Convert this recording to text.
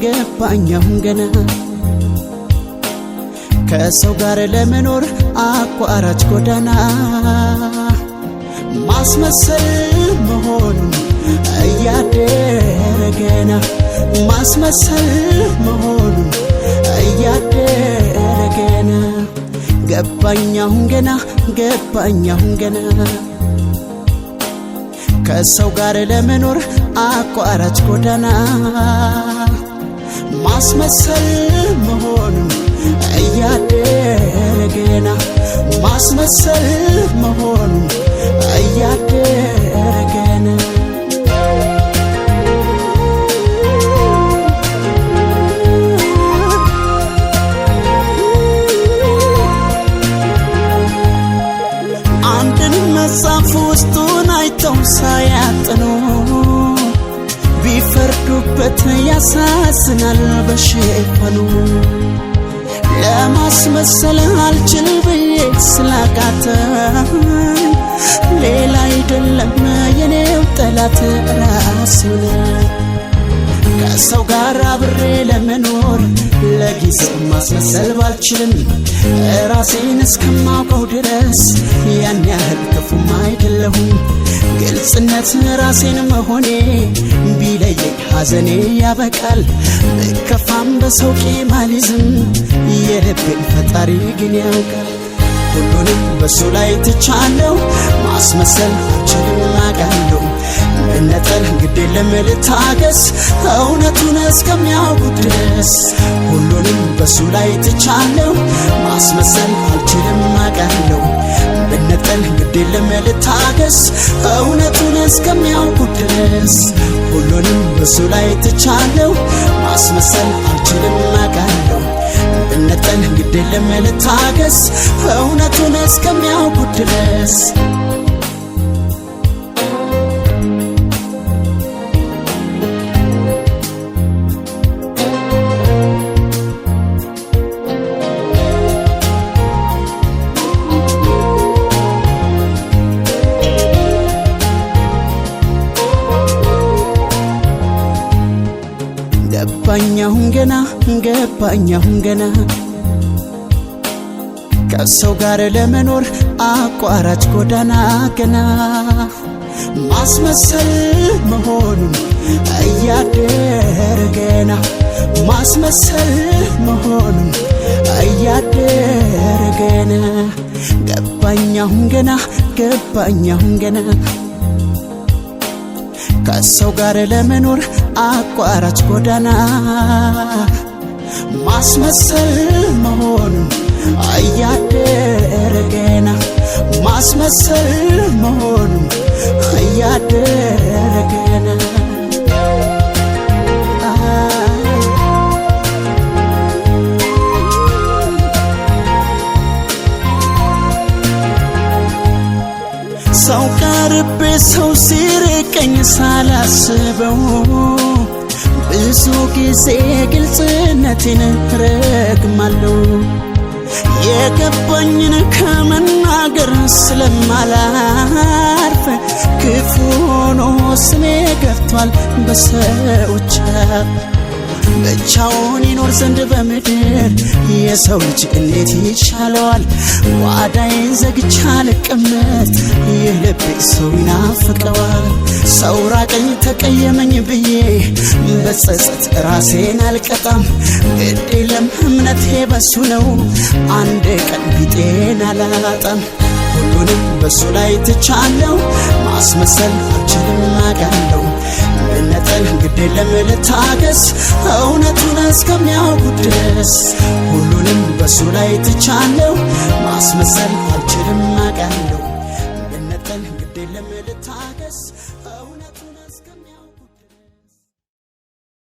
ገባኛሁን ገና ከሰው ጋር ለመኖር አቋራጭ ጎዳና ማስመሰል መሆኑን እያደረ ገና ማስመሰል መሆኑን እያደረ ገና ገባኛሁን ገና ከሰው ጋር ለመኖር አቋራጭ ጎዳና ማስመሰል መሆኑን እያደረ ገና ማስመሰል መሆኑን እያደረ ገና አንድን መጽሐፍ ውስጡን አይተው ሳያጥኑ ቢፈርዱበት ያሳዝናል በሽፋኑ ለማስመሰል አልችል ብዬ ስላቃተኝ ሌላ አይደለም የኔው ጠላት ራሴው ከሰው ጋር አብሬ ለመኖር ለጊዜው ማስመሰል ባልችልም ራሴን እስከማውቀው ድረስ ያን ያህል ክፉም አይደለሁም ግልጽነት ራሴን መሆኔ ቢለየኝ ሐዘኔ ያበቃል ብከፋም በሰው ቂም አልይዝም የልቤን ፈጣሪ ግን ያውቃል ሁሉንም በሱ ላይ ትቻለሁ ማስመሰል አልችልም አውቃለሁ መነጠል ግድ የለም ልታገስ እውነቱን እስከሚያውቁ ድረስ ሁሉንም በሱ ላይ ትቻለሁ ማስመሰል አልችልም አውቃለሁ መነጠል ግድ የለም ልታገስ እውነቱን እስከሚያውቁ ድረስ ሁሉንም በሱ ላይ ትቻለሁ ማስመሰል አልችልም አውቃለሁ መነጠል ግድ የለም ልታገስ እውነቱን እስከሚያውቁ ድረስ ገባኛሁን ገና ከሰው ጋር ለመኖር አቋራጭ ጎዳና ገና ማስመሰል መሆኑን እያደረ ገና ማስመሰል መሆኑን እያደረ ገና ገባኛሁን ገና ከሰው ጋር ለመኖር አቋራጭ ጎዳና ማስመሰል መሆኑን እያደረ ገና ማስመሰል መሆኑን እያደረ ገና ሰው ቀርቤ ሰው ሲርቀኝ ሳላስበው ብዙ ጊዜ ግልጽነቴን ረግማለሁ የገባኝን ከመናገር ስለማላርፍ ክፉ ሆኖ ስሜ ገብቷል በሰዎች ብቻውን ይኖር ዘንድ በምድር የሰው ልጅ እንዴት ይሻለዋል ጓዳዬን ዘግቼ አልቀመጥ የልቤ ሰው ይናፍቀዋል ሰው ራቀኝ ተቀየመኝ ብዬ በጸጸት ራሴን አልቀጣም ግድ የለም እምነቴ በሱ ነው አንድ ቀን ቢጤን አላጣም ሁሉንም በሱ ላይ ትቻለሁ ማስመሰል አልችልም አውቃለሁ ልነጠል ግድ የለም ልታገስ እውነቱን እስከሚያውቁ ድረስ ሁሉንም በሱ ላይ ትቻለሁ ማስመሰል አልችልም አውቃለሁ ልነጠል ግድ የለም ልታገስ